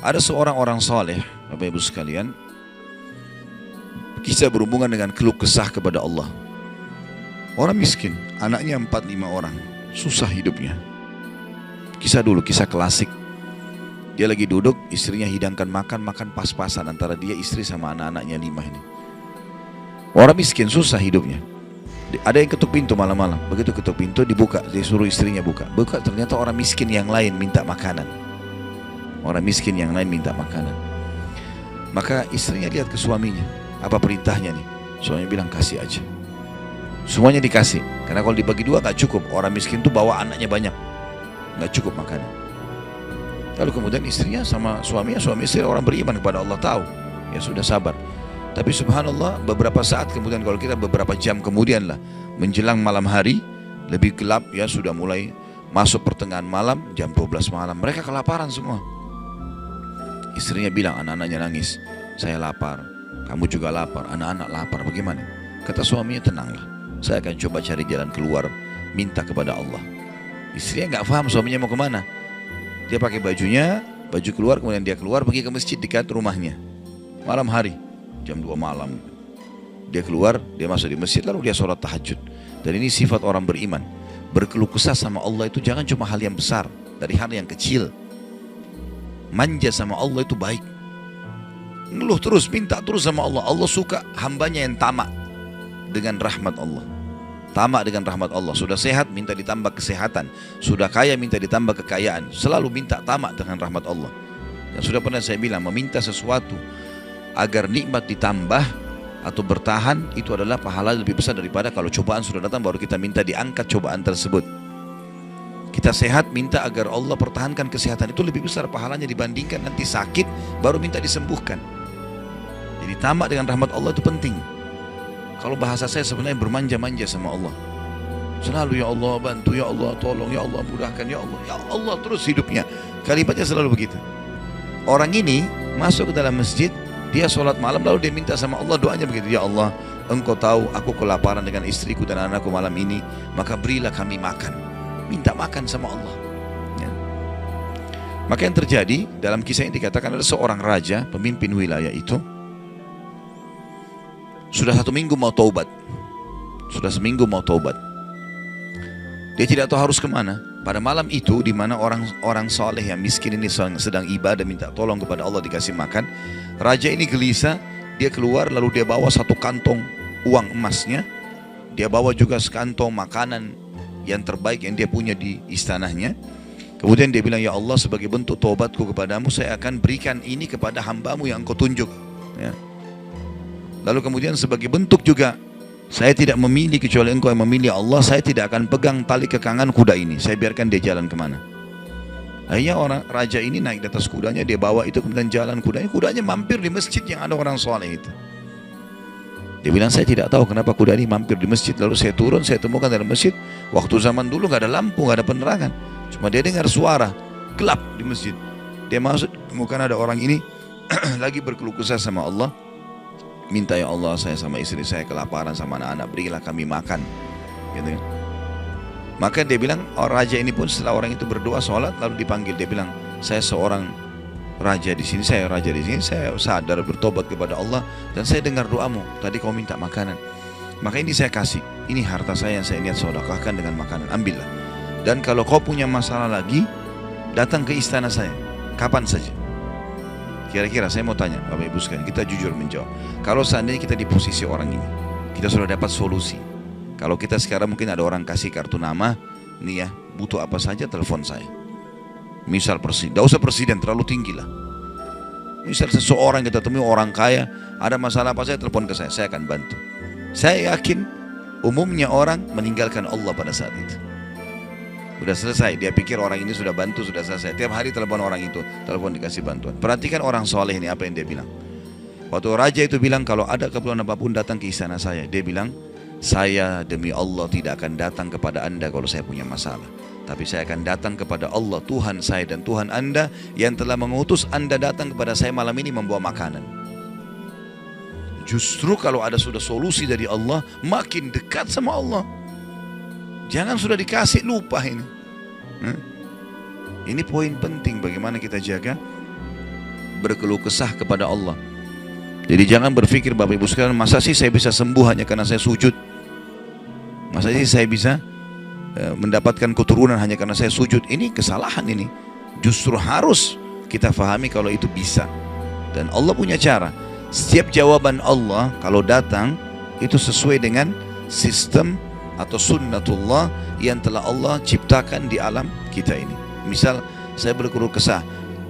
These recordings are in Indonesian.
Ada seorang orang soleh, Bapak Ibu sekalian, kisah berhubungan dengan keluh kesah kepada Allah. Orang miskin, anaknya 4-5 orang, susah hidupnya. Kisah dulu, kisah klasik. Dia lagi duduk, istrinya hidangkan makan pas-pasan antara dia, istri sama anak-anaknya 5 ini. Orang miskin, susah hidupnya. Ada yang ketuk pintu malam-malam. Begitu ketuk pintu, dibuka, dia suruh istrinya buka. Buka, ternyata orang miskin yang lain minta makanan. Orang miskin yang lain minta makanan. Maka istrinya lihat ke suaminya, apa perintahnya nih? Suaminya bilang, kasih aja. Semuanya dikasih, karena kalau dibagi 2 gak cukup. Orang miskin tuh bawa anaknya banyak, gak cukup makanan. Lalu kemudian istrinya sama suami istri orang beriman kepada Allah, tahu, ya sudah sabar. Tapi subhanallah, beberapa saat kemudian, kalau kita beberapa jam kemudian lah, menjelang malam hari, lebih gelap ya, sudah mulai masuk pertengahan malam, jam 12 malam, mereka kelaparan semua. Istrinya bilang, anak-anaknya nangis, saya lapar, kamu juga lapar, anak-anak lapar, bagaimana? Kata suaminya, tenanglah, saya akan coba cari jalan keluar, minta kepada Allah. Istrinya nggak paham suaminya mau kemana. Dia pakai bajunya, baju keluar, kemudian dia keluar pergi ke masjid dekat rumahnya. Malam hari, jam 2 malam. Dia keluar, dia masuk di masjid, lalu dia sholat tahajud. Dan ini sifat orang beriman. Berkeluh kesah sama Allah itu jangan cuma hal yang besar, dari hal yang kecil. Manja sama Allah itu baik. Ngeluh terus, minta terus sama Allah. Allah suka hambanya yang tamak dengan rahmat Allah. Tamak dengan rahmat Allah. Sudah sehat, minta ditambah kesehatan. Sudah kaya, minta ditambah kekayaan. Selalu minta tamak dengan rahmat Allah. Dan sudah pernah saya bilang, meminta sesuatu agar nikmat ditambah atau bertahan, itu adalah pahala lebih besar daripada kalau cobaan sudah datang baru kita minta diangkat cobaan tersebut. Kita sehat, minta agar Allah pertahankan kesehatan, itu lebih besar pahalanya dibandingkan nanti sakit baru minta disembuhkan. Jadi tamak dengan rahmat Allah itu penting. Kalau bahasa saya sebenarnya bermanja-manja sama Allah. Selalu ya Allah bantu, ya Allah tolong, ya Allah mudahkan, ya Allah terus hidupnya. Kalimatnya selalu begitu. Orang ini masuk ke dalam masjid, dia sholat malam lalu dia minta sama Allah, doanya begitu, ya Allah Engkau tahu aku kelaparan dengan istriku dan anakku malam ini, maka berilah kami makan. Minta makan sama Allah ya. Maka yang terjadi dalam kisah ini dikatakan ada seorang raja, pemimpin wilayah itu, sudah 1 minggu mau taubat. Sudah seminggu mau taubat. Dia tidak tahu harus kemana. Pada malam itu, di mana orang soleh yang miskin ini sedang ibadah minta tolong kepada Allah dikasih makan, raja ini gelisah. Dia keluar lalu dia bawa 1 kantong uang emasnya. Dia bawa juga sekantong makanan yang terbaik yang dia punya di istananya. Kemudian dia bilang, ya Allah sebagai bentuk taubatku kepadamu, saya akan berikan ini kepada hambamu yang engkau tunjuk ya. Lalu kemudian sebagai bentuk juga, saya tidak memilih kecuali engkau yang memilih Allah, saya tidak akan pegang tali kekangan kuda ini, saya biarkan dia jalan kemana. Akhirnya orang raja ini naik di atas kudanya, dia bawa itu kemudian jalan kudanya mampir di masjid yang ada orang soleh itu. Dia bilang, saya tidak tahu kenapa kuda ini mampir di masjid, lalu saya turun, saya temukan dalam masjid, waktu zaman dulu gak ada lampu, gak ada penerangan, cuma dia dengar suara, gelap di masjid. Dia masuk, temukan ada orang ini lagi berkeluh kesah sama Allah, minta ya Allah saya sama istri saya kelaparan sama anak-anak, berilah kami makan gitu kan. Maka dia bilang, raja ini pun setelah orang itu berdoa sholat lalu dipanggil, dia bilang, saya seorang raja di sini, saya sadar bertobat kepada Allah dan saya dengar doamu tadi kau minta makanan, maka ini saya kasih, ini harta saya yang saya niat sedekahkan dengan makanan, ambillah. Dan kalau kau punya masalah lagi, datang ke istana saya kapan saja. Kira-kira saya mau tanya Bapak Ibu sekalian, kita jujur menjawab. Kalau seandainya kita di posisi orang ini, kita sudah dapat solusi. Kalau kita sekarang mungkin ada orang kasih kartu nama, nih ya, butuh apa saja telepon saya. Misal presiden, tidak usah presiden, terlalu tinggi lah. Misal seseorang kita temui orang kaya, ada masalah apa saya telepon ke saya akan bantu. Saya yakin umumnya orang meninggalkan Allah pada saat itu. Sudah selesai, dia pikir orang ini sudah bantu, sudah selesai. Tiap hari telepon orang itu, telepon dikasih bantuan. Perhatikan orang soleh ini apa yang dia bilang. Waktu raja itu bilang, kalau ada keperluan apapun datang ke istana saya. Dia bilang, saya demi Allah tidak akan datang kepada anda kalau saya punya masalah. Tapi saya akan datang kepada Allah, Tuhan saya dan Tuhan anda yang telah mengutus anda datang kepada saya malam ini membawa makanan. Justru kalau ada sudah solusi dari Allah, makin dekat sama Allah. Jangan sudah dikasih lupa ini. Ini poin penting bagaimana kita jaga berkeluh kesah kepada Allah. Jadi jangan berpikir Bapak Ibu sekalian, masa sih saya bisa sembuh hanya karena saya sujud? Masa sih saya bisa mendapatkan keturunan hanya karena saya sujud? Ini kesalahan ini. Justru harus kita fahami kalau itu bisa. Dan Allah punya cara. Setiap jawaban Allah kalau datang itu sesuai dengan sistem atau sunnatullah yang telah Allah ciptakan di alam kita ini. Misal saya berkeluh kesah,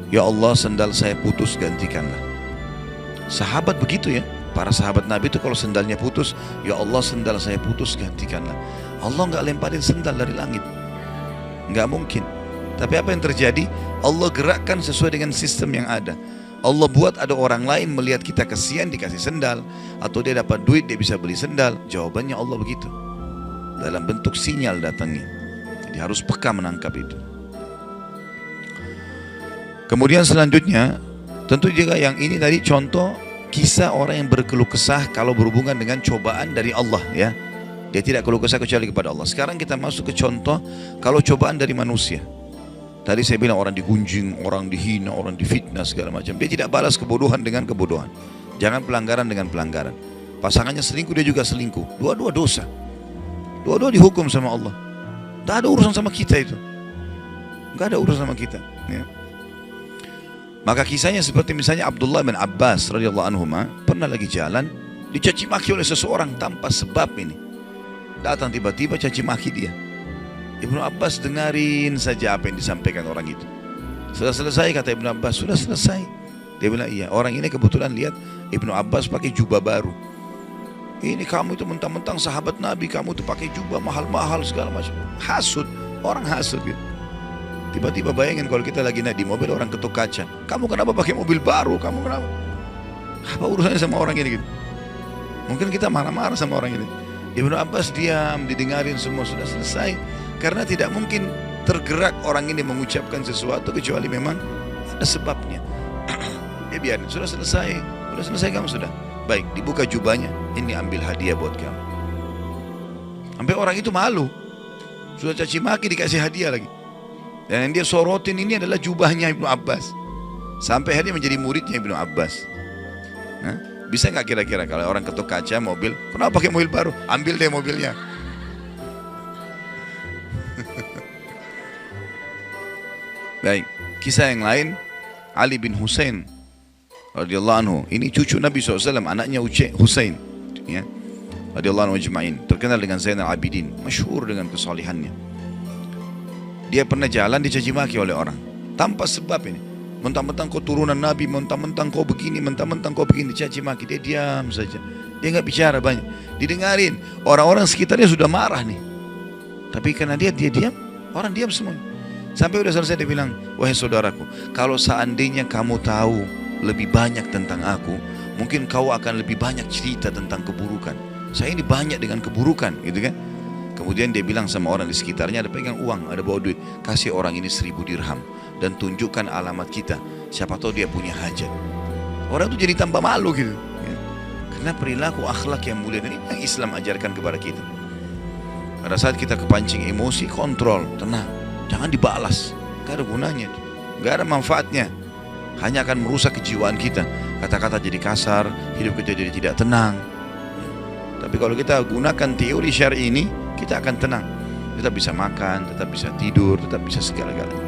ya Allah sendal saya putus, gantikanlah. Sahabat begitu ya, para sahabat Nabi itu kalau sendalnya putus, ya Allah sendal saya putus, gantikanlah. Allah nggak lemparin sendal dari langit, nggak mungkin. Tapi apa yang terjadi? Allah gerakkan sesuai dengan sistem yang ada. Allah buat ada orang lain melihat kita kasihan dikasih sendal, atau dia dapat duit dia bisa beli sendal. Jawabannya Allah begitu, dalam bentuk sinyal datangnya. Jadi harus peka menangkap itu. Kemudian selanjutnya, tentu juga yang ini tadi contoh kisah orang yang berkeluh kesah kalau berhubungan dengan cobaan dari Allah ya. Dia tidak keluh kesah kecuali kepada Allah. Sekarang kita masuk ke contoh kalau cobaan dari manusia. Tadi saya bilang orang digunjing, orang dihina, orang difitnah segala macam. Dia tidak balas kebodohan dengan kebodohan. Jangan pelanggaran dengan pelanggaran. Pasangannya selingkuh, dia juga selingkuh. Dua-dua dosa. Dua-dua dihukum sama Allah. Tak ada urusan sama kita itu. Gak ada urusan sama kita ya. Maka kisahnya seperti misalnya Abdullah bin Abbas radhiyallahu anhu pernah lagi jalan dicaci maki oleh seseorang tanpa sebab ini. Datang tiba-tiba caci maki dia. Ibnu Abbas dengarin saja apa yang disampaikan orang itu. Sudah selesai kata Ibnu Abbas, sudah selesai. Dia bilang iya, orang ini kebetulan lihat Ibnu Abbas pakai jubah baru. Ini kamu itu mentang-mentang sahabat Nabi, kamu itu pakai jubah mahal-mahal segala macam. Hasud, orang hasud gitu. Tiba-tiba bayangin kalau kita lagi naik di mobil orang ketuk kaca. Kamu kenapa pakai mobil baru? Kamu kenapa? Apa urusannya sama orang ini gitu? Mungkin kita marah-marah sama orang ini. Ibnu Abbas diam, didengarin semua, sudah selesai. Karena tidak mungkin tergerak orang ini mengucapkan sesuatu kecuali memang ada sebabnya. Ya biarin, sudah selesai kamu sudah. Baik, dibuka jubahnya, ini ambil hadiah buat kamu. Sampai orang itu malu. Sudah caci maki dikasih hadiah lagi. Dan yang dia sorotin ini adalah jubahnya Ibnu Abbas. Sampai dia menjadi muridnya Ibnu Abbas. Nah, bisa nggak kira-kira kalau orang ketuk kaca mobil, kenapa pakai mobil baru? Ambil deh mobilnya. Baik, kisah yang lain, Ali bin Husain radhiyallahu anhu. Ini cucu Nabi SAW, anaknya Husain ya, radhiyallahu anhu ajma'in. Terkenal dengan Zainal Abidin, masyhur dengan kesalihannya. Dia pernah jalan dicaci maki oleh orang tanpa sebab ini. Mentang-mentang kau turunan Nabi, mentang-mentang kau begini, mentang-mentang kau begini, dicaci maki. Dia diam saja. Dia nggak bicara banyak. Didengarin. Orang-orang sekitarnya sudah marah nih. Tapi karena dia diam, orang diam semua. Sampai udah selesai dia bilang, wahai saudaraku, kalau seandainya kamu tahu lebih banyak tentang aku, mungkin kau akan lebih banyak cerita tentang keburukan. Saya ini banyak dengan keburukan, gitu kan? Kemudian dia bilang sama orang di sekitarnya, ada pegang uang, ada bawa duit, kasih orang ini 1000 dirham dan tunjukkan alamat kita, siapa tahu dia punya hajat. Orang itu jadi tambah malu gitu ya. Karena perilaku akhlak yang mulia, dan ini yang Islam ajarkan kepada kita. Pada saat kita kepancing emosi, kontrol, tenang, jangan dibalas, gak ada gunanya, gak ada manfaatnya, hanya akan merusak kejiwaan kita. Kata-kata jadi kasar, hidup kita jadi tidak tenang. Tapi kalau kita gunakan teori syar'i ini, kita akan tenang. Tetap bisa makan, tetap bisa tidur, tetap bisa segala-galanya.